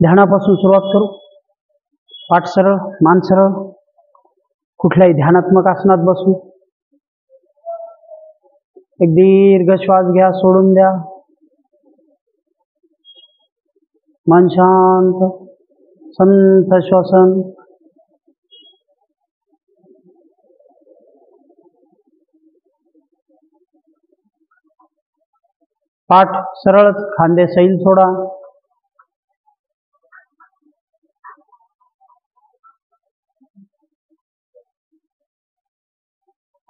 ध्यानापासून सुरुवात करू. पाठ सरळ, मान सरळ. कुठल्याही ध्यानात्मक आसनात बसू. एक दीर्घ श्वास घ्या, सोडून द्या. मन शांत, संथ श्वसन. पाठ सरळ, खांदे सैल सोडा.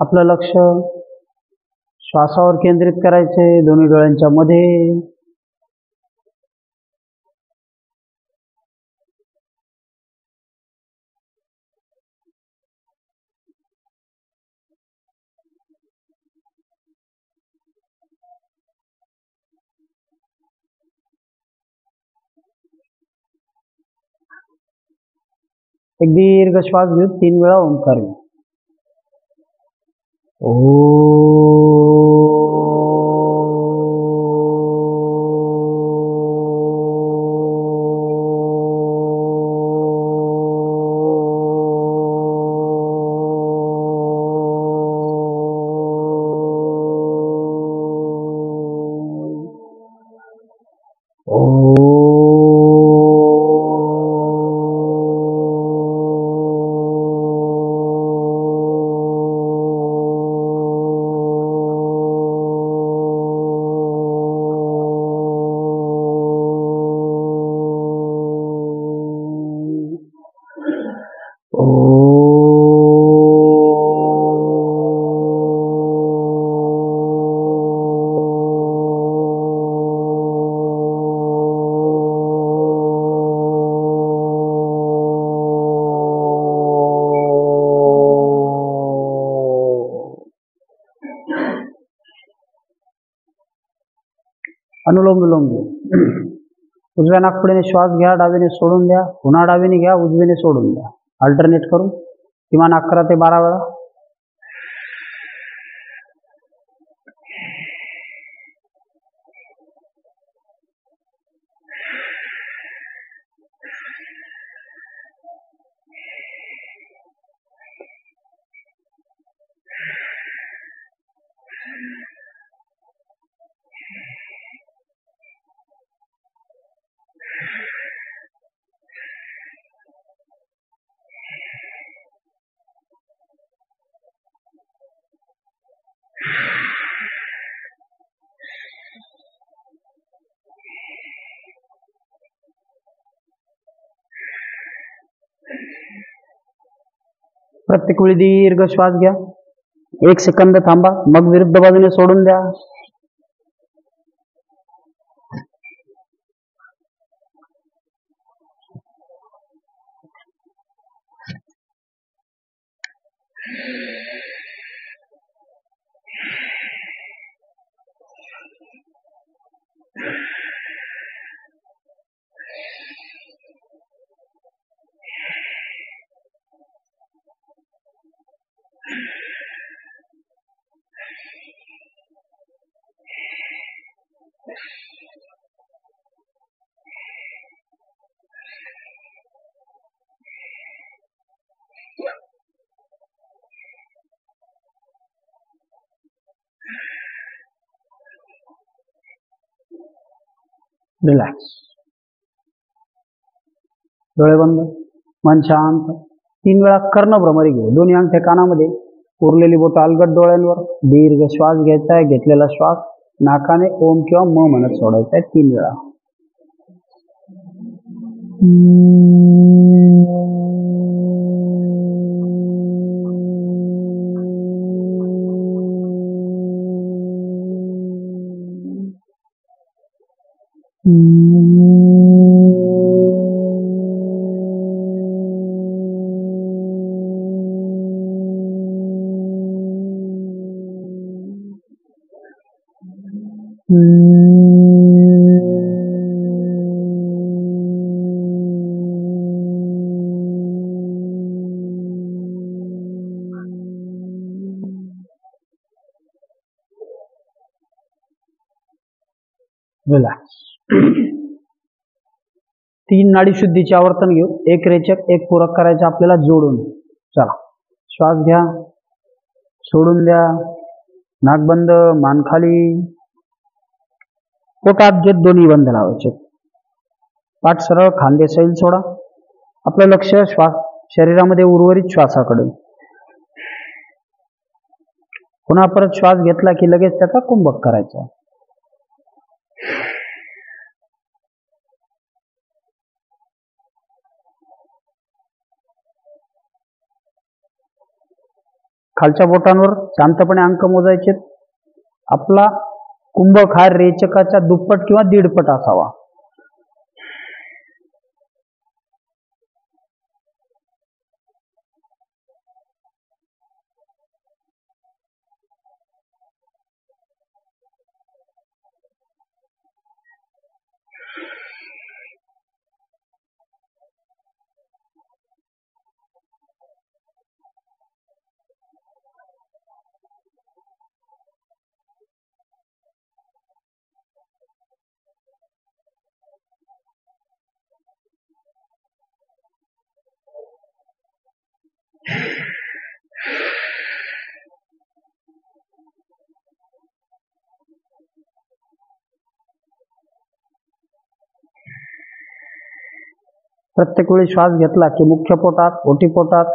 आपलं लक्ष श्वासावर केंद्रित करायचे, दोन्ही डोळ्यांच्या मध्ये. एक दीर्घ श्वास घेऊ, 3 वेळा ओंकार घेऊ. अनुलोम विलोम घेऊ. उजव्या नाकपुडीने श्वास घ्या, डावीने सोडून द्या. पुन्हा डावीने घ्या, उजवीने सोडून द्या. अल्टरनेट करून किमान 11 ते 12 वेळा. प्रत्येक वेळी दीर्घ श्वास घ्या, 1 सेकंद थांबा, मग विरुद्ध बाजूने सोडून द्या. रिलॅक्स. डोळे बंद, मन शांत. 3 वेळा कर्णभ्रमरी घेऊ. दोन्ही अंगठे कानामध्ये, उरलेली बोट अलगद डोळ्यांवर. दीर्घ श्वास घ्यायचा आहे. घेतलेला श्वास नाकाने ओम किंवा म म्हणत सोडायचा आहे 3 वेळा. Relax. तीन नाडी शुद्धीचे आवर्तन घेऊ. एक रेचक एक पूरक करायचे आपल्याला जोडून. चला, श्वास घ्या, सोडून द्या, नाक बंद, मान खाली, पोटात घेत दोन्ही बंद लावायचे, पाठ सरळ, खांदे सैल सोडा. आपलं लक्ष श्वास शरीरामध्ये उर्वरित श्वासाकडे. पुन्हा परत श्वास घेतला की लगेच त्याचा कुंभक करायचा. खालच्या बोटांवर शांतपणे अंक मोजायचे. आपला कुंभक हा रेचकाच्या दुप्पट किंवा दीडपट असावा. प्रत्येक वेळी श्वास घेतला की मुख्य पोटात, ओटी पोटात,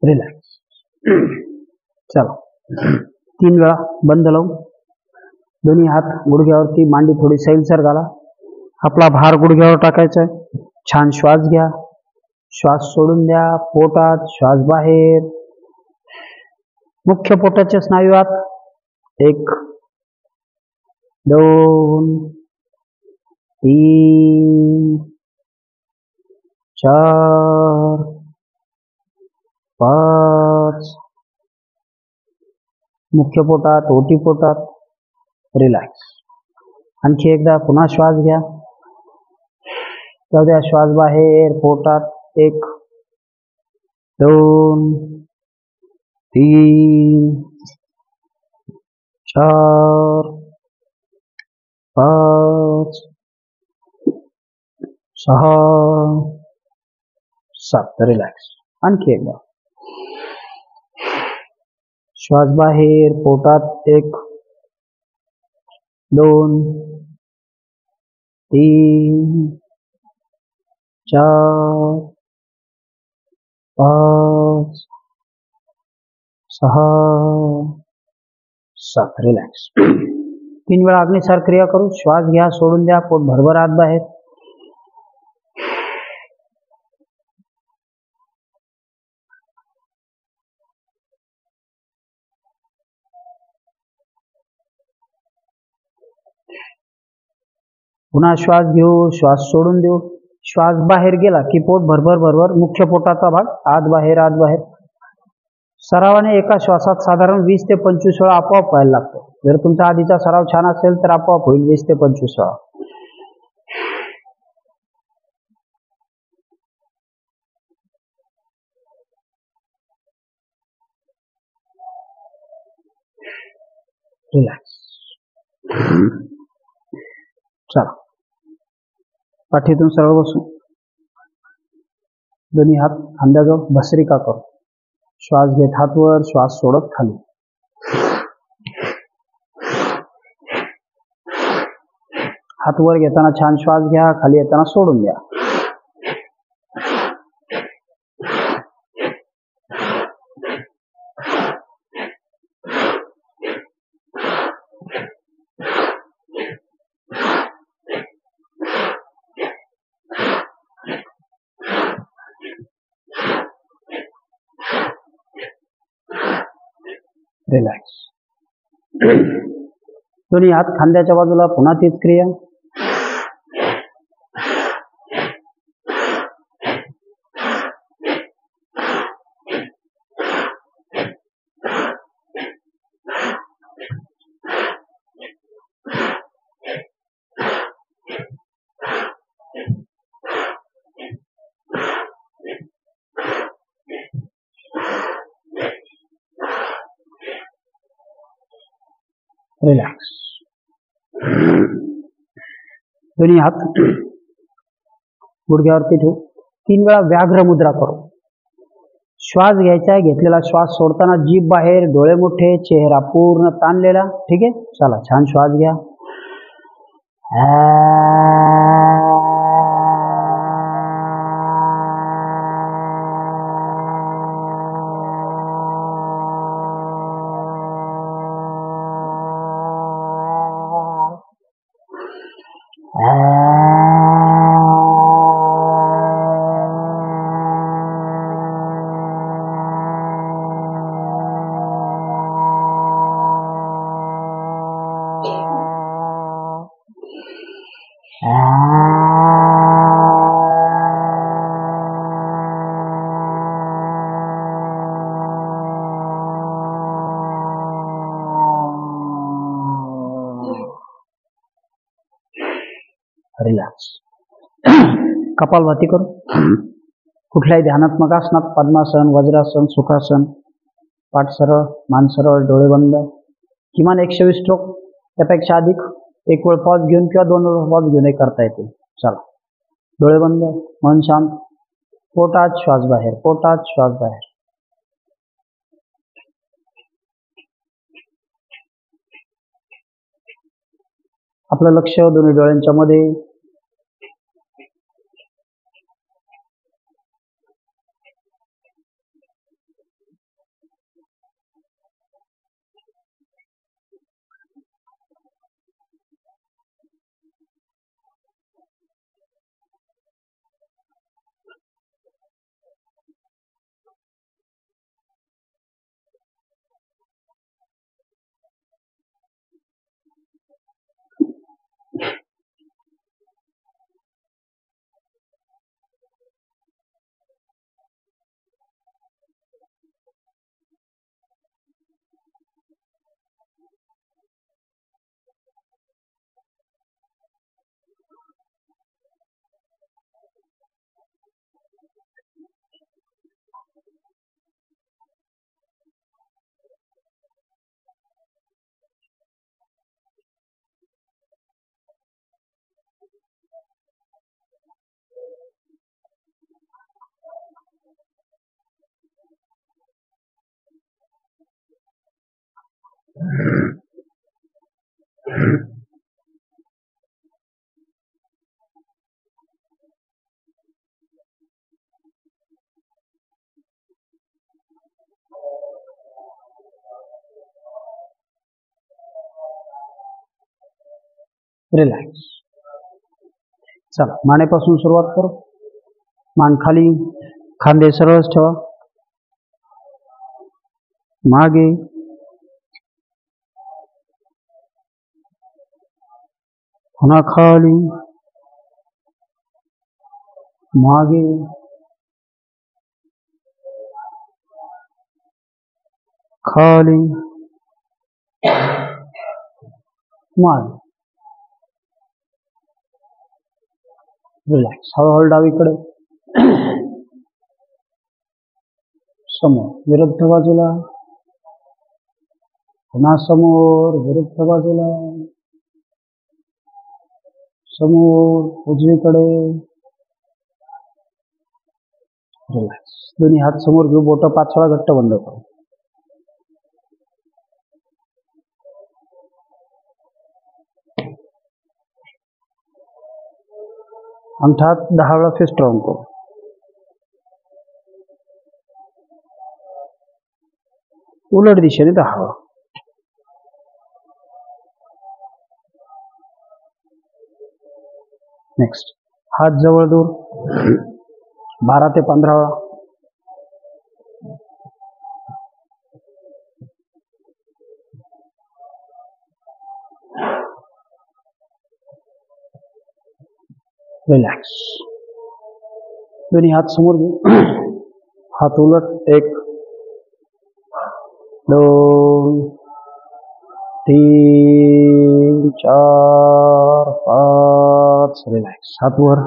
रिलॅक्स. चला, 3 वेळा बंद लावून दोन्ही हात गुडघ्यावरती, मांडी थोडी सैलसर घाला. आपला भार गुडघ्यावर टाकायचा आहे. छान श्वास घ्या, श्वास सोडून द्या. पोटात श्वास बाहेर. मुख्य पोटाचे स्नायू आत. 1 2 3 4 5. मुख्य पोटात, ओटी पोटात. रिलॅक्स. आणखी एकदा पुन्हा श्वास घ्या, जाऊ द्या श्वास बाहेर. पोटात 1 2 3 4 5 6 7. रिलॅक्स. आणखी एकदा श्वास बाहेर. पोटात 1 2 3 4 5 6 7. रिलॅक्स. 3 वेळा अग्निसार क्रिया करू. श्वास घ्या, सोडून द्या. पोट भरभर आत बाहेर. पुन्हा श्वास घेऊ, श्वास सोडून देऊ. श्वास बाहेर गेला की पोट भरभर भरभर, मुख्य पोटाचा भाग आत बाहेर आत बाहेर. सरावाने एका श्वासात साधारण 20 ते 25 वेळा आपोआप व्हायला लागतो. जर तुमचा आधीचा सराव छान असेल तर आपोआप होईल 20 ते 25 वेळा. रिलॅक्स. चला, पाठीतून सरळ बसू. दोन्ही हात खांद्याजवळ भस्त्रिका करू. श्वास घेत हात वर, श्वास सोडत खाली. हात वर घेताना छान श्वास घ्या, खाली येताना सोडून द्या. रिलॅक्स. दोन्ही हात खांद्याच्या बाजूला, पुन्हा तीच क्रिया. रिलॅक्स. दोन्ही हात गुडघ्यावरती ठेवू. 3 वेळा व्याघ्र मुद्रा करू. श्वास घ्यायचा, घेतलेला श्वास सोडताना जीभ बाहेर, डोळे मोठे, चेहरा पूर्ण ताणलेला. ठीक आहे, चला छान श्वास घ्या. रिलॅक्स. कपालभाती करू. कुठल्याही ध्यानात्मक आसनात, पद्मासन, वज्रासन, सुखासन, पाठ सरळ, मान सरळ, डोळे बंद. किमान 120 स्ट्रोक, त्यापेक्षा अधिक एक वेळ पॉज घेऊन किंवा 2 वेळ पॉज घेऊन करता येते. चला, डोळे बंद, मन शांत. पोटात श्वास बाहेर, पोटात श्वास बाहेर. आपलं लक्ष दोन्ही डोळ्यांच्या मध्ये. रिलॅक्स. चला, मानेपासून सुरुवात करू. मान खाली, खांदे सरळ ठेवा. मागे, पुन्हा खाली, मागे, खाली, मागे. रिलॅक्स. हळूहळू डावीकडे, समोर, विरुद्ध बाजूला, पुन्हा समोर, विरुद्ध बाजूला, समोर, उजवीकडे. रिलॅक्स. दोन्ही हात समोर घेऊ. बोटं 5 वेळा घट्ट बंद करू. अंगठा 10 वेळा फिस्ट स्ट्रॉंग करू. उलट दिशेने 10 वेळा. नेक्स्ट, हात जवळ दूर 12 ते 15 वेळा. रिलॅक्स. दोन्ही हात समोर घेऊ. हात उलट. 1 2 3 4 5. रिलॅक्स. हात वर.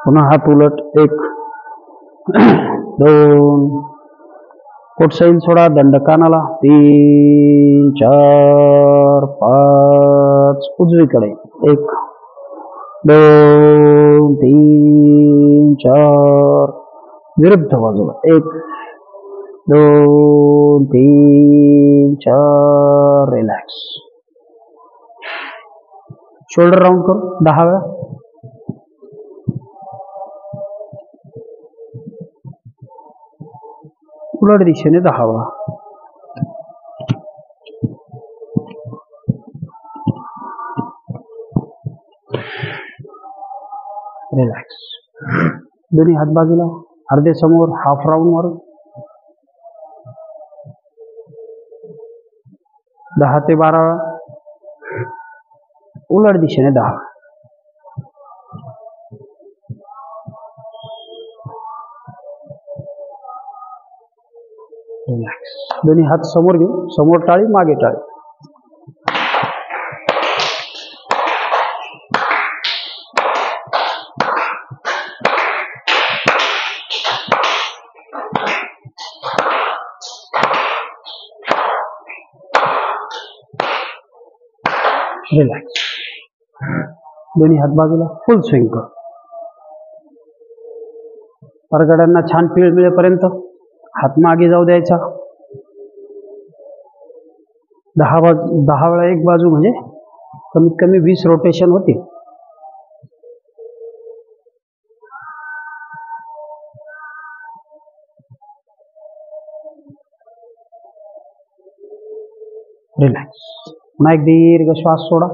पुन्हा हात उलट. 1 2. पोट सैल सोडा. दंड कानाला. 3 4 5. उजवीकडे. 1 2 3 4. विरुद्ध बाजूला. 1 2 3 4. रिलॅक्स. शोल्डर राऊंड करू 10 वेळा. उलट दिशेने 10 वेळा. रिलॅक्स. दोन्ही हात बाजूला. अर्धे समोर. हाफ राऊंड मारू. 10 ते 12 वेळा. उलट दिशेने 10. रिलॅक्स. दोन्ही हात समोर घेऊ. समोर टाळी, मागे टाळी. रिलॅक्स. दोन्ही हात बाजूला. फुल स्विंग कर. परगड्यांना छान पीळ मिळेपर्यंत हात मागे जाऊ द्यायचा. 10 वेळा एक बाजू म्हणजे कमीत कमी 20 रोटेशन होते. रिलॅक्स. पुन्हा एक दीर्घ श्वास सोडा.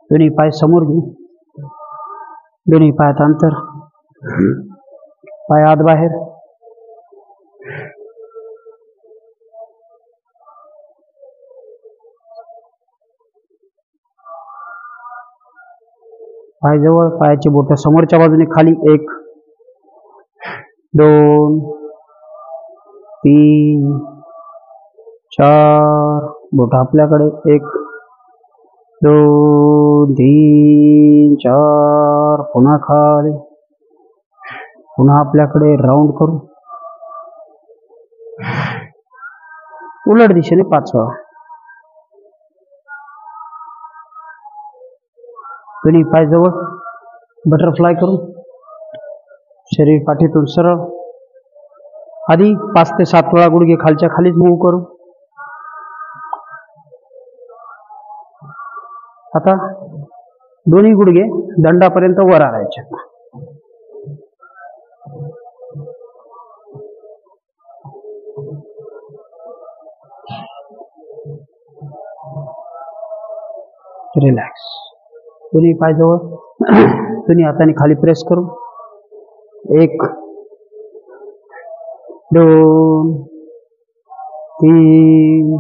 दोन्ही पाय समोर घेऊ. दोन्ही पायात अंतर. पाय आत बाहेर. पाय जवळ. पायाची बोटं समोरच्या बाजूने खाली. 1 2 3 4. बोट आपल्याकडे. 1 2 3 4. पुन्हा खाली. पुन्हा आपल्याकडे. राऊंड करू. उलट दिशेने 5 वेळा. दोन्ही पाय जवळ. बटरफ्लाय करू. शरीर पाठीतून सरळ. आधी 5 ते 7 वेळा गुडघे खालच्या खालीच मूव्ह करू. आता दोन्ही गुडघे दंडापर्यंत वर आणायचे. रिलॅक्स. दोन्ही पाय जवळ. दोन्ही हाताने खाली प्रेस करू. 1 2 3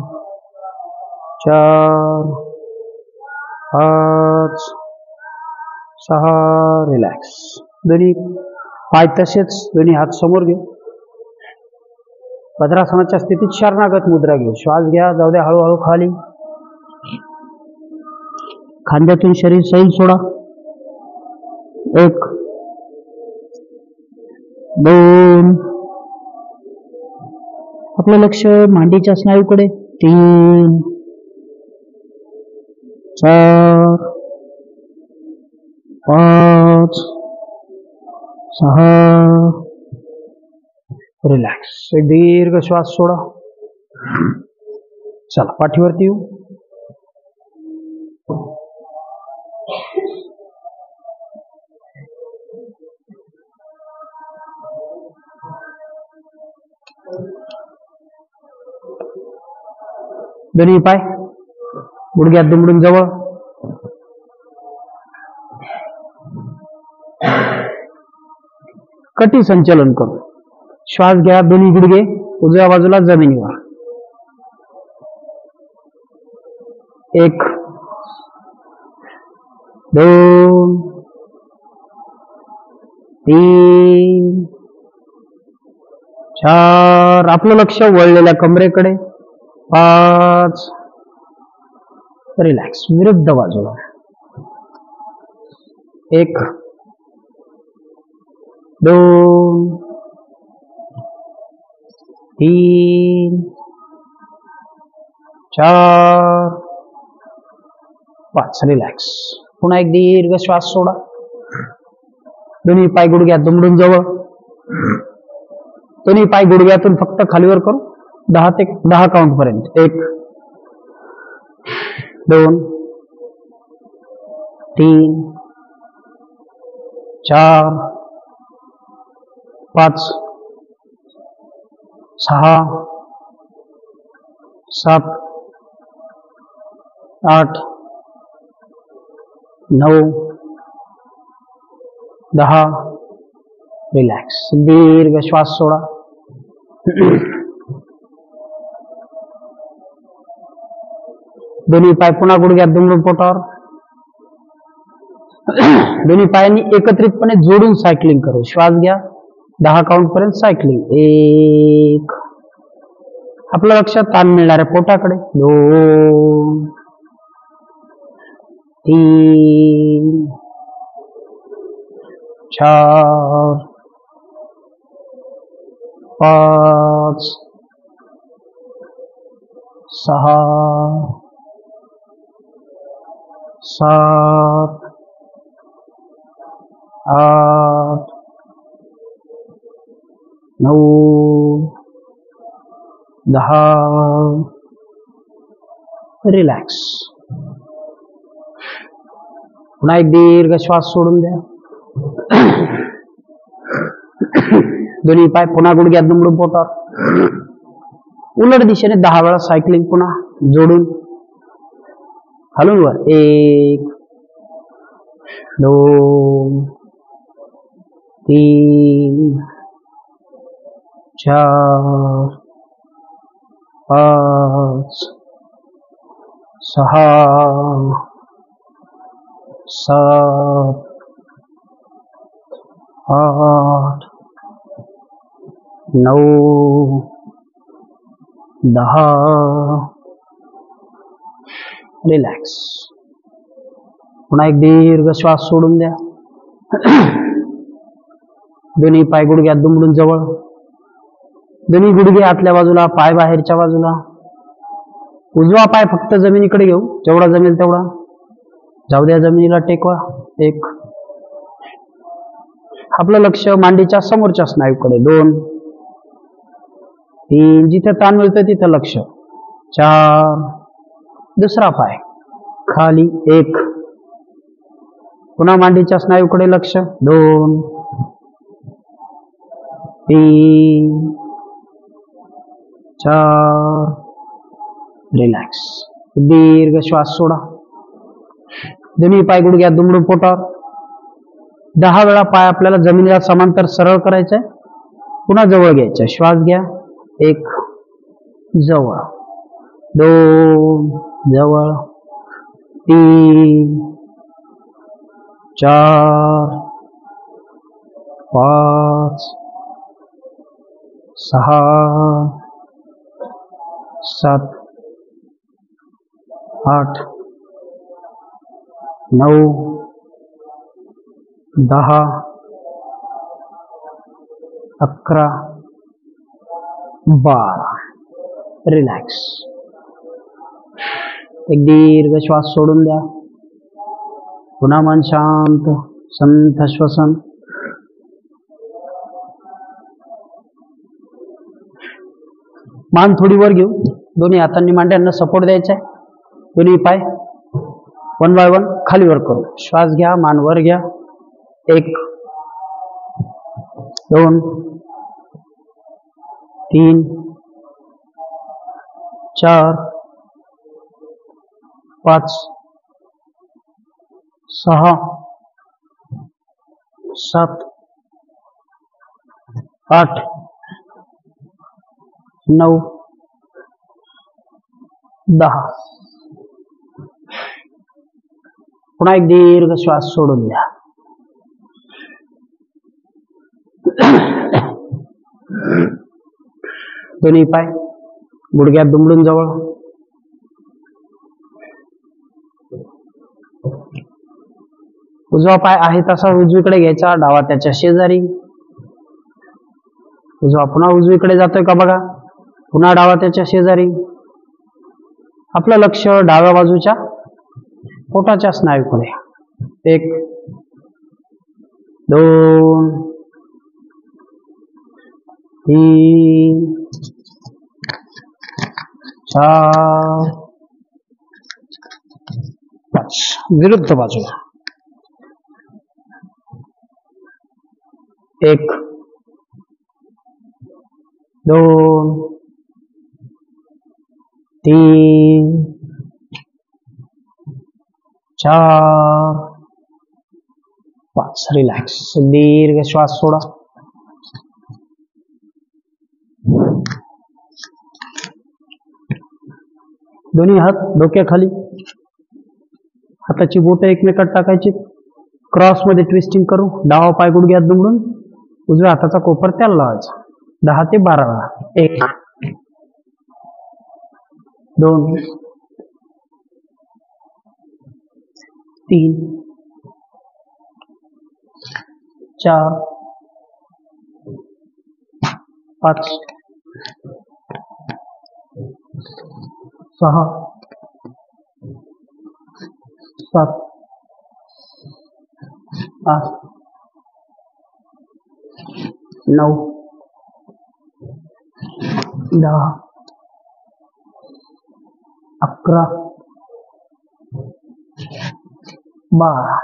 4 5 6. रिलॅक्स. दोन्ही पाय तसेच. दोन्ही हात समोर घेऊ. वज्रासनाच्या स्थितीत शरणागत मुद्रा घेऊ. श्वास घ्या. जाऊ द्या हळूहळू खाली. खांद्यातून शरीर सैल सोडा. 1 2. आपलं लक्ष मांडीच्या स्नायूकडे. 3 4 5 6. रिलॅक्स. एक दीर्घ श्वास सोडा. चला पाठीवरती येऊ. दोन्ही पाय गुडघ्यात दुमडून जवळ. कटी संचलन करू. श्वास घ्या. दोन्ही गुडघे उजव्या बाजूला जमिनीवर. 1 2 3 4 आपलं लक्ष वळलेल्या कमरेकडे 5 रिलॅक्स विरुद्ध बाजूला 1 2 3 4 5 रिलॅक्स पुन्हा एक दीर्घ श्वास सोडा दोन्ही पाय गुडघ्यात दुमडून जवळ दोन्ही पाय गुडघ्यातून फक्त खालीवर करू 10 काउंट पर्यंत 1 2 3 4 5 6 7 8 9 10 रिलॅक्स दीर्घ श्वास सोडा दोन्ही पाय पुन्हा गुडघ्यात दुमडून पोटावर दोन्ही पायांनी एकत्रितपणे जोडून सायकलिंग करू श्वास घ्या 10 काउंट पर्यंत सायकलिंग 1 आपलं लक्ष ताण मिळणाऱ्या पोटाकडे 2 3 4 5 6 7 8 9 10 रिलॅक्स पुन्हा एक दीर्घ श्वास सोडून द्या दोन्ही पाय पुन्हा गुडघ्यात दुमडून पोटावर उलट दिशेने 10 वेळा सायकलिंग पुन्हा जोडून खालून वर 1 2 3 4 5 6 7 8 9 10 रिलॅक्स पुन्हा एक दीर्घ श्वास सोडून द्या दोन्ही पाय गुडघ्यात दुमडून जवळ दोन्ही गुडघे आतल्या बाजूला पाय बाहेरच्या बाजूला उजवा पाय फक्त जमिनीकडे घेऊ जेवढा जमेल तेवढा जाऊ द्या जमिनीला टेकवा 1 आपलं लक्ष मांडीच्या समोरच्या स्नायूकडे 2 3 जिथे ताण मिळतं तिथं लक्ष 4 दुसरा पाय खाली 1 पुन्हा मांडीच्या स्नायूकडे लक्ष 2 3 4 रिलॅक्स दीर्घ श्वास सोडा दोन्ही पाय गुडघ्यात दुमडून पोटावर 10 वेळा पाय आपल्याला जमिनीला समांतर सरळ करायचंय पुन्हा जवळ घ्यायचं श्वास घ्या 1 जवळ 2 जवळ 3 4 5 6 7 8 9 10 11 12 रिलॅक्स एक दीर्घ श्वास सोडून द्या पुन्हा मन शांत संथ श्वसन मान थोडी वर घेऊ दोन्ही हातांनी मांड्यांना सपोर्ट द्यायचा आहे दोन्ही पाय 1 बाय 1 खाली वर करू श्वास घ्या मान वर घ्या 1 2 3 4 5 6 7 8 9 10 पुन्हा एक दीर्घ श्वास सोडून द्या दोन्ही पाय गुडघ्यात दुमडून जवळ. उजवा पाय आहे तसा उजवीकडे घ्यायचा, डावा त्याच्या शेजारी. उजवा पुन्हा उजवीकडे जातोय का बघा, पुन्हा डावा त्याच्या शेजारी. आपलं लक्ष डाव्या बाजूच्या पोटाच्या स्नायूकडे. 1 2 3 4 5. विरुद्ध बाजूला. 1 2 3 4 5. रिलॅक्स. दीर्घ श्वास सोडा. दोन्ही हात डोक्याखाली. हाताची बोटं एकमेकात टाकायची. क्रॉस मध्ये ट्विस्टिंग करू. डावा पाय गुडघ्यात दुमडून उजव्या हाताचा कोपर त्याला लावायचा. 10 ते 12 वेळा. 1 2 3 4 5 6 7 8 9 10 11 12.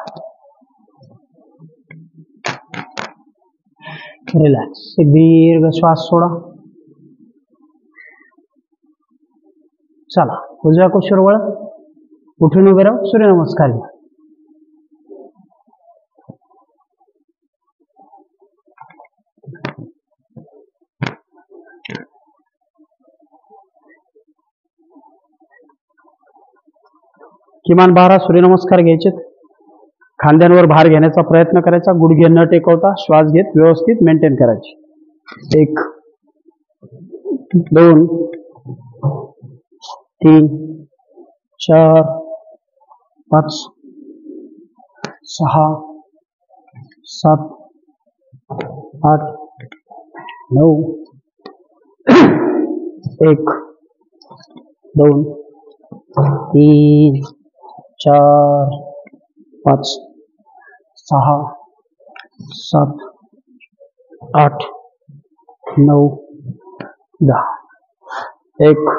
रिलॅक्स. एक दीर्घ श्वास सोडा. चला उजव्या कुशीवर वळ. उठून उभे राहू. सूर्यनमस्कार घ्या. किमान 12 सूर्यनमस्कार घ्यायचे. खांद्यांवर भार घेण्याचा प्रयत्न करायचा. गुडघे न टेकवता श्वास घेत व्यवस्थित मेंटेन करायचे. 1 2 3 4 5 6 7 8 9 1 2 3 4 5 6 7 8 9 10. 1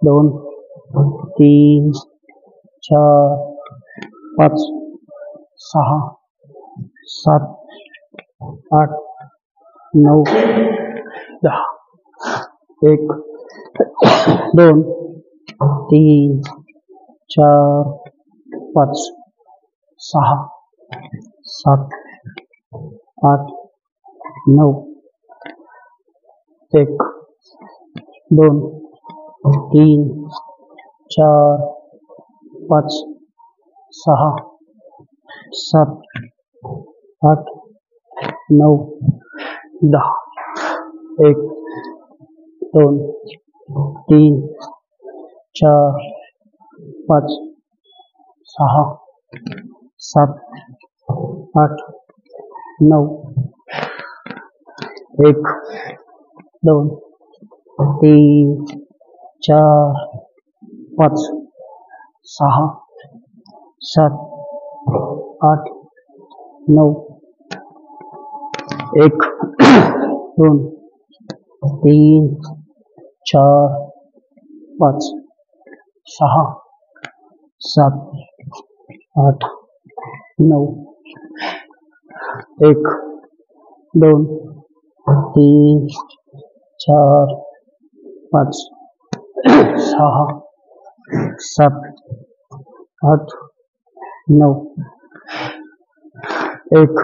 2 3 4 5 6 7 8 9 10. 1 2 3 4 5 6 7 8 9. 1 2 3 4 5 6 7 8 9 10. 1 2 3 4 5 6 7 8 9. 1 2 3 4 5 6 7 8 9. 1 2 3 4 5 6 7 8 9. 1 2 3 4 5 6 7 8 9. 1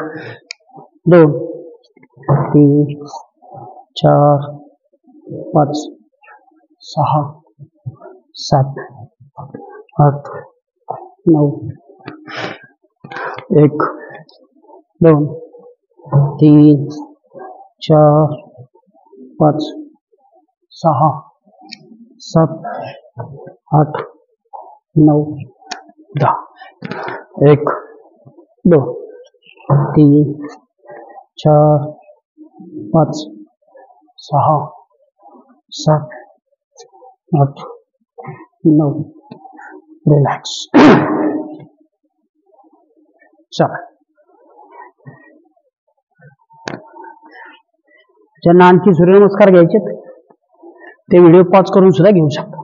2 3 4 5 6 7 8 9. 1 2 3 4 5 6 7 8 9 10. 1 2 3 4 5 6 7 8 9. रिलॅक्स. चला, ज्यांना आणखी सूर्यनमस्कार घ्यायचे ते व्हिडिओ पॉज करून सुद्धा घेऊ शकता.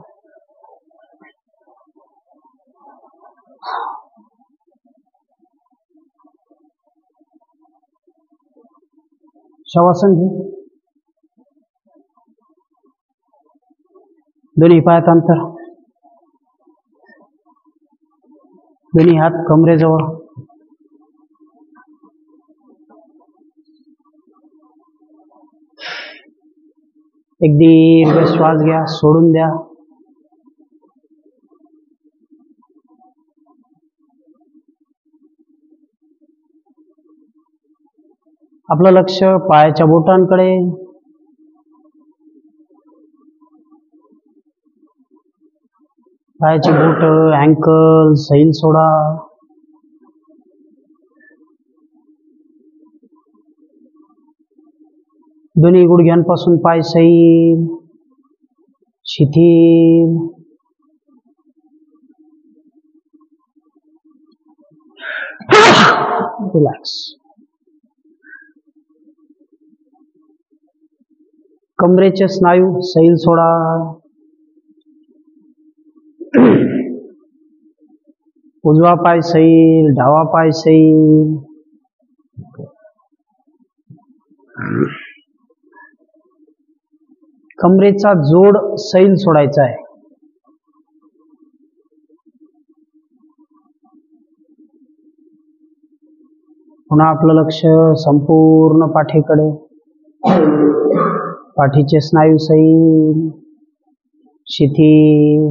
शवासन घे. दोन्ही पायात अंतर, दोन्ही हात कमरेजवळ. एक दीर्घ श्वास घ्या, सोडून द्या. आपलं लक्ष पायाच्या बोटांकडे. पायाची बोट, अँकल, सैल सोडा. दोन्ही गुडघ्यांपासून पाय सैल, शिथिल. रिलॅक्स. कमरेचे स्नायू सैल सोडा. उजवा पाय सैल, डावा पाय सैल. कमरेचा जोड सैल सोडायचा आहे. पुन्हा आपलं लक्ष संपूर्ण पाठीकडे. पाठीचे स्नायू सैल, शिथिल.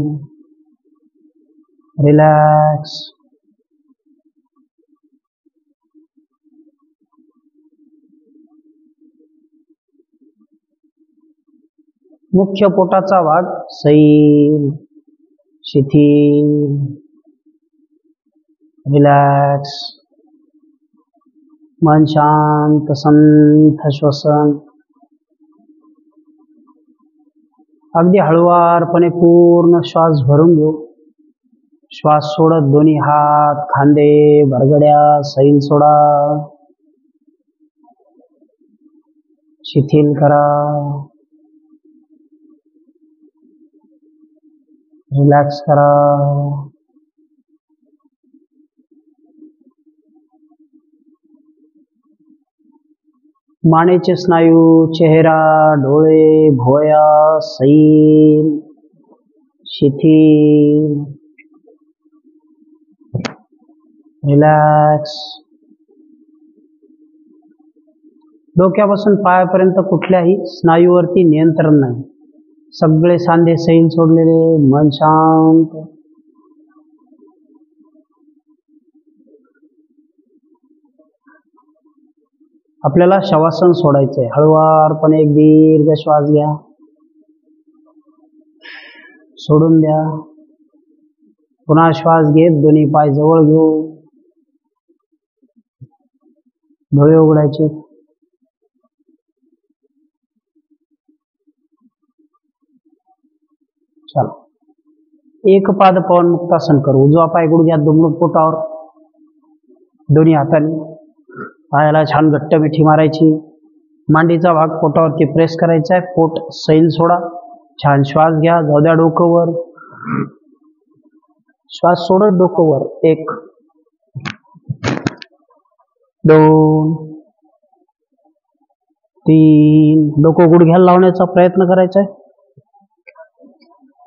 रिलॅक्स. मुख्य पोटाचा भाग सैल, शिथिल. रिलॅक्स. मन शांत, संथ श्वसन. अगदी हळुवारपणे पूर्ण श्वास भरून घेऊ. श्वास सोडत दोन्ही हात, खांदे, बरगड्या सैल सोडा. शिथिल करा. रिलॅक्स करा. मानेचे स्नायू, चेहरा, डोळे, भोया सैल, शिथिल. रिलॅक्स. डोक्यापासून पायापर्यंत कुठल्याही स्नायूवरती नियंत्रण नाही. सगळे सांधे सैल सोडलेले. मन शांत. आपल्याला शवासन सोडायचंय. हळुवारपणे एक दीर्घ श्वास घ्या, सोडून द्या. पुन्हा श्वास घेत दोन्ही पाय जवळ घेऊ. डोळे उघडायचे. चला, एक पाद पवन मुक्तासन करू. उजवा पाय गुडघ्यात दुमडून पोटावर, दोन्ही हाताने पायाला छान घट्ट मिठी मारायची. मांडीचा भाग पोटावरती प्रेस करायचा आहे. पोट सैल सोडा. छान श्वास घ्या. जाऊ द्या डोकं वर. श्वास सोडत डोकं वर. 1 2 3. डोकं गुडघ्याला लावण्याचा प्रयत्न करायचा आहे.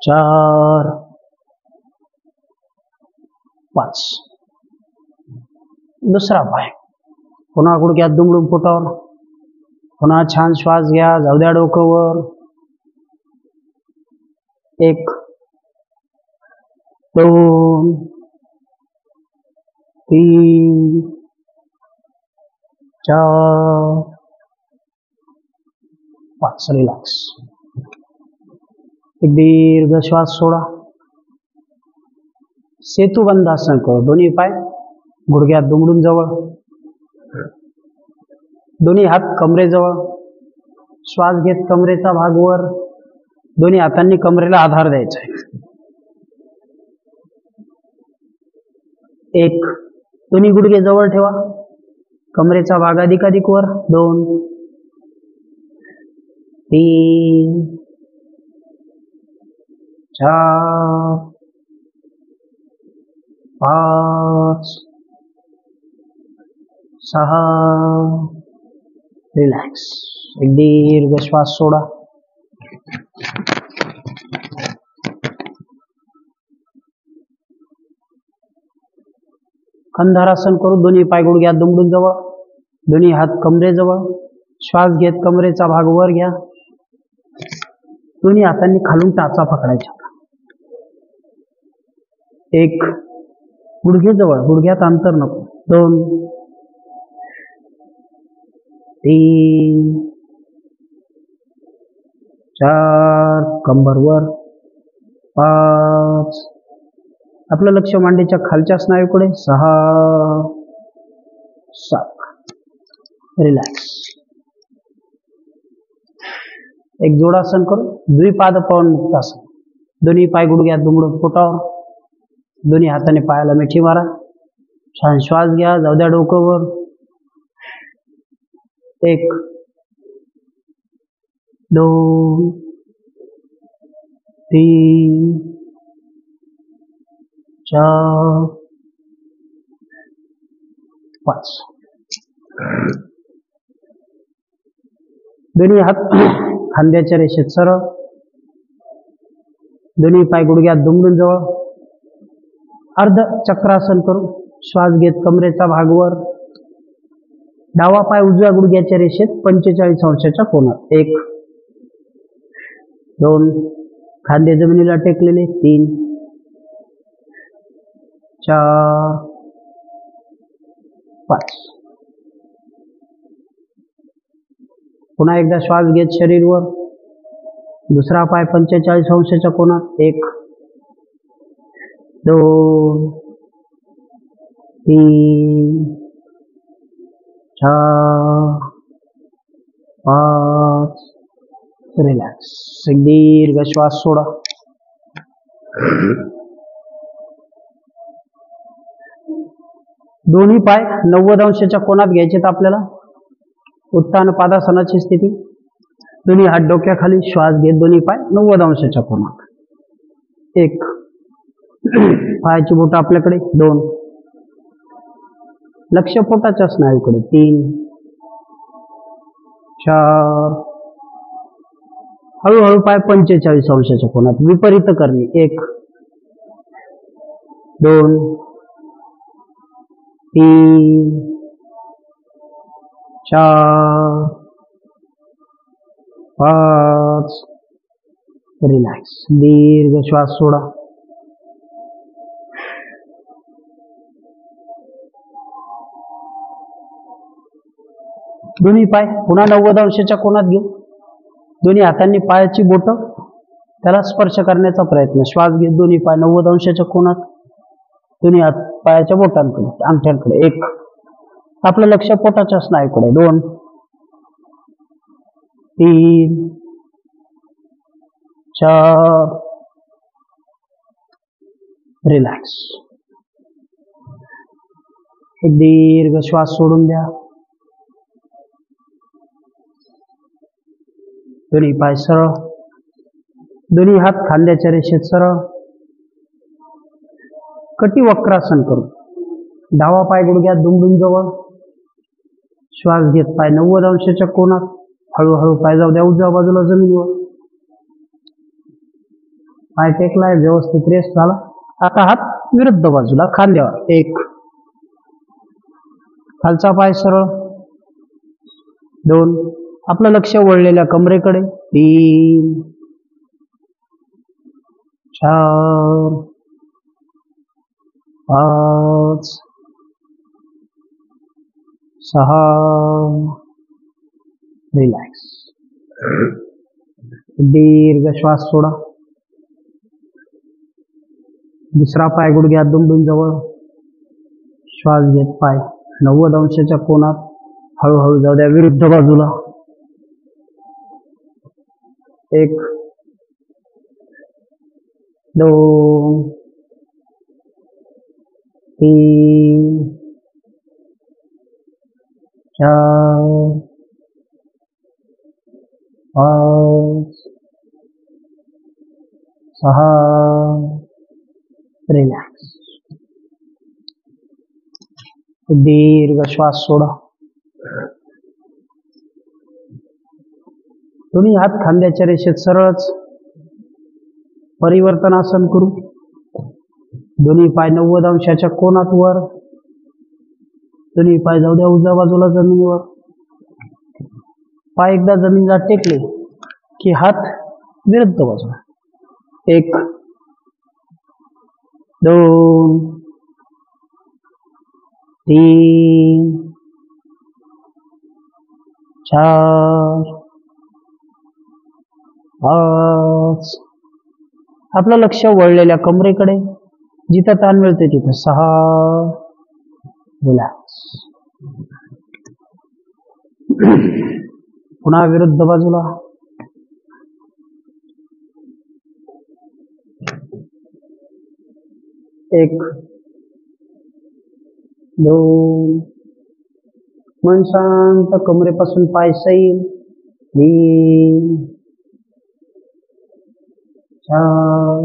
4 5. दुसरा पाय पुन्हा गुडघ्यात दुमडून पोटावर. पुन्हा छान श्वास घ्या. जाऊ द्या डोकं वर. 1 2 3 चार, पाच. रिलॅक्स. एक दीर्घ श्वास सोडा. सेतुबंधासन करू. दोन्ही पाय गुडघ्यात दुमडून जवळ, दोन्ही हात कमरेजवळ. श्वास घेत कमरेचा भाग वर, दोन्ही हातांनी कमरेला आधार द्यायचा आहे. एक, दोन्ही गुडघे जवळ ठेवा, कमरेचा भाग अधिकाधिक वर. दोन, तीन, चार, पाच, सहा. रिलॅक्स. एक दीर्घ श्वास सोडा. कंधारासन करू. दोन्ही पाय गुडघ्यात दुमडून जवळ, दोन्ही हात कमरेजवळ. श्वास घेत कमरेचा भाग वर घ्या, दोन्ही हातांनी खालून टाचा पकडायचा. एक, गुडघे जवळ, गुडघ्यात अंतर नको. दोन, तीन, चार, कंबर वर. पाच, आपलं लक्ष मांडीच्या खालच्या स्नायूकडे. सहा, सात. रिलॅक्स. एक जोडासन करू. द्विपाद पवन मुक्तासन. दोन्ही पाय गुडघ्यात दुमडून पोटावर, दोन्ही हाताने पायाला मिठी मारा. छान श्वास घ्या, जाऊ द्या डोकं वर. एक, दोन, तीन, चार, पाच. दोन्ही हात खांद्याच्या रेषेत सरळ, दोन्ही पाय गुडघ्यात दुमडून जवळ. अर्ध चक्रासन करू. श्वास घेत कमरेचा भाग वर, डावा पाय उजव्या गुडघ्याच्या रेषेत 45 अंशाच्या कोनात. एक, दोन, खांदे जमिनीला टेकलेले. तीन, चार, पाच. पुन्हा एकदा श्वास घेत शरीर वर, दुसरा पाय 45 अंशाच्या कोनात. एक, दोन, तीन, चार, पाच. रिलॅक्स. एक दीर्घ श्वास सोडा. दोन्ही पाय 90 अंशाच्या कोनात घ्यायचे आपल्याला. उत्तान पादासनाची स्थिती. दोन्ही हात डोक्याखाली. श्वास घेत दोन्ही पाय 90 अंशाच्या कोनात. एक, पायाची बोट आपल्याकडे. दोन, लक्ष पोटाच्या स्नायूकडे. तीन, चार, हळूहळू पाय 45 अंशाच्या कोनात. विपरीत करणे. एक, दोन, तीन, चार, पाच. रिलॅक्स. दीर्घ श्वास सोडा. दोन्ही पाय पुन्हा 90 अंशाच्या कोनात घेऊ. दोन्ही हातांनी पायाची बोट त्याला स्पर्श करण्याचा प्रयत्न. श्वास घेत दोन्ही पाय 90 अंशाच्या कोनात, दोन्ही हात पायाच्या बोटांकडे, अंगठ्यांकडे. एक, आपलं लक्ष पोटाच्या स्नायूकडे. दोन, तीन, चार. रिलॅक्स. एक दीर्घ श्वास सोडून द्या. दोन्ही पाय सरळ, दोन्ही हात खांद्याच्या रेषेत सरळ. कटी वक्रासन करू. डावा पाय गुडघ्यात दुमडून जवळ, श्वास घेत पाय 90 अंशाच्या कोनात. हळूहळू पाय जाऊ द्या उजव्या बाजूला जमिनीवर. पाय टेकलाय, व्यवस्थित रेस्ट झाला. आता हात विरुद्ध बाजूला खांद्यावर. एक, खालचा पाय सरळ. दोन, आपलं लक्ष वळलेल्या कमरेकडे. तीन, चार, पाच, 6 रिलॅक्स. दीर्घ श्वास सोडा. दुसरा पाय गुडघ्यात दुमडून जवळ. श्वास घेत पाय 90 अंशाच्या कोनात हळूहळू जाऊ द्या विरुद्ध बाजूला. 1 2 3 4 5 6 रिलॅक्स. दीर्घ श्वास सोडा. दोन्ही हात खांद्याच्या रेषेत सरळच. परिवर्तनासन करू. दोन्ही पाय 90 अंशाच्या कोनात वर. दोन्ही पाय जाऊ द्या उजव्या बाजूला जमिनीवर. पाय एकदा जमिनीला टेकले की हात विरुद्ध बाजूला. 1 2 3 4 5. आपलं लक्ष वळलेल्या कमरेकडे. जिथं ताण मिळते तिथं 6 रिलॅक्स. पुन्हा विरुद्ध बाजूला. 1 2 मन शांत. कमरेपासून पाय सैल. 3 4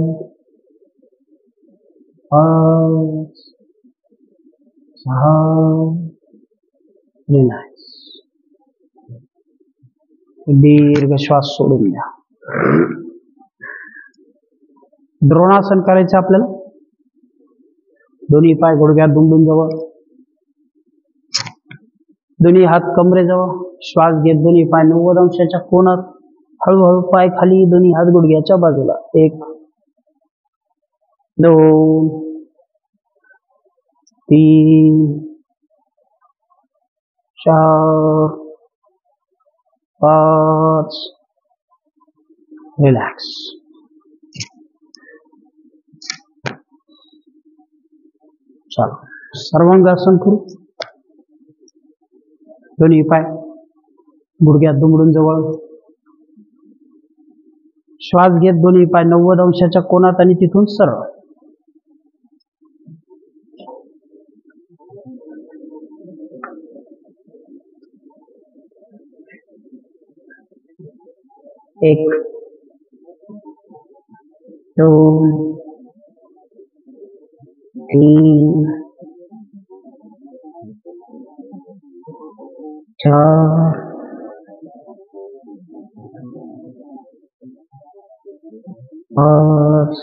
5 6 रिलॅक्स. दीर्घ श्वास सोडून द्या. द्रोणासन करायचं आपल्याला. दोन्ही पाय गुडघ्यात दुमडून जवळ. दोन्ही हात कमरेजवळ. श्वास घेत दोन्ही पाय 90 अंशाच्या कोनात. हळूहळू पाय खाली. दोन्ही हात गुडघ्याच्या बाजूला. 1 2 3 4 5 रिलॅक्स. चला सर्वांगासन करू. दोन्ही पाय गुडघ्यात दुमडून जवळ. श्वास घेत दोन्ही पाय 90 अंशाच्या कोनात आणि तिथून सरळ. एक 2 3 4 5.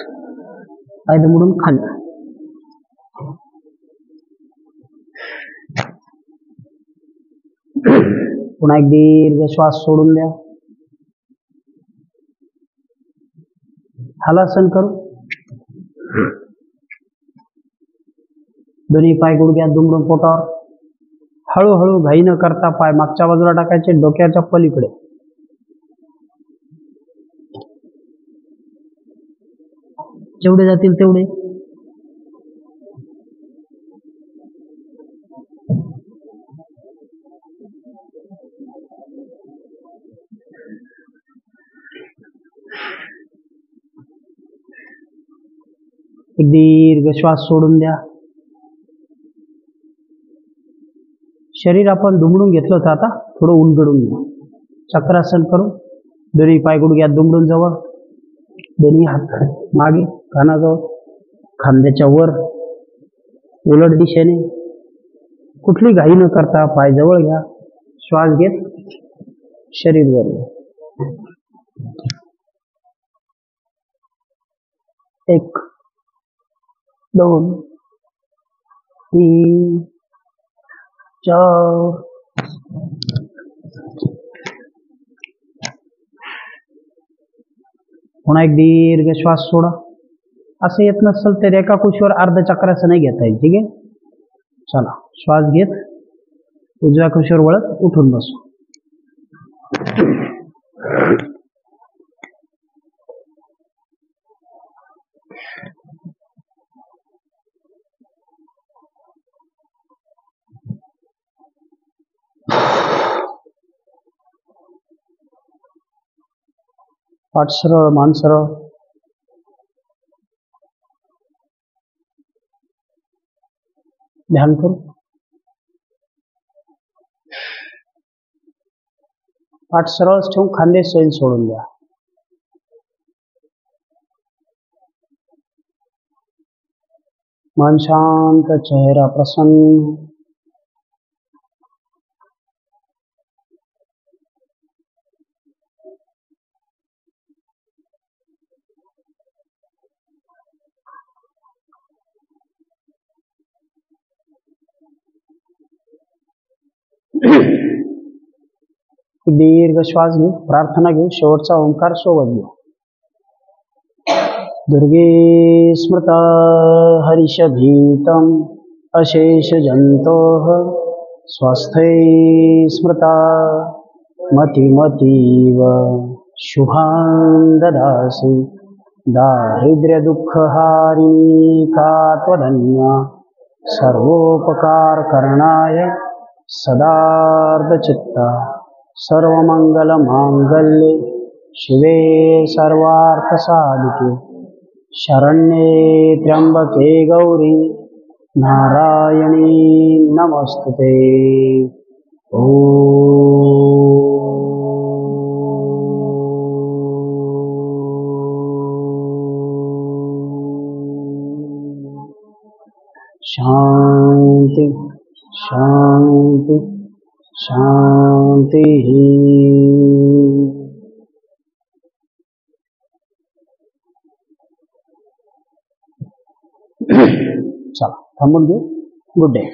पाय दुमडून खाली. पुन्हा एक दीर्घ श्वास सोडून द्या. हलासन करू. दोन्ही पाय गुडघ्यात दुमडून पोटावर. हळूहळू घाई न करता पाय मागच्या बाजूला टाकायचे. डोक्याच्या पलीकडे. जेवढे जातील तेवढे. एक दीर्घ श्वास सोडून द्या. शरीर आपण दुमडून घेतलं होतं. आता थोडं उलगडून घ्या. चक्रासन करू. दोन्ही पाय गुडघ्यात दुमडून जवळ. दोन्ही हात मागे कानाजवळ. खांद्याच्या वर. उलट दिशेने. कुठली घाई न करता पाय जवळ घ्या. श्वास घेत शरीर वर घ्या. 1 2 3 4 पुन्हा एक दीर्घ श्वास सोडा. असं येत नसेल तर एका कुशीवर अर्ध चक्रासन घेता येईल. ठीक आहे. चला श्वास घेत उजव्या कुशीवर वळत उठून बसू. पाठ सरळ, मान सरळ. ध्यान करू. पाठ सरळच ठेवून खांदे सैल सोडून द्या. मन शांत, चेहरा प्रसन्न. दीर्घ श्वास घेऊ. प्रार्थना घेऊ. शेवटचा ओंकार सोबत घेऊ. दुर्गे स्मृता हरिषभीतम् अशेष जन्तोः स्वस्थै स्मृता मतिमतीव शुभान् ददासि. दारिद्र्यदुःखहारिणी का त्वदन्या सर्वोपकारकरणाय सदार्धचित्ता. सर्वमङ्गलमाङ्गल्ये शिवे सर्वार्थसाधिके शरण्ये त्र्यम्बके गौरी नारायणी नमस्तुते. शांति शांति शांति. चला थांबून घेऊ. Good day.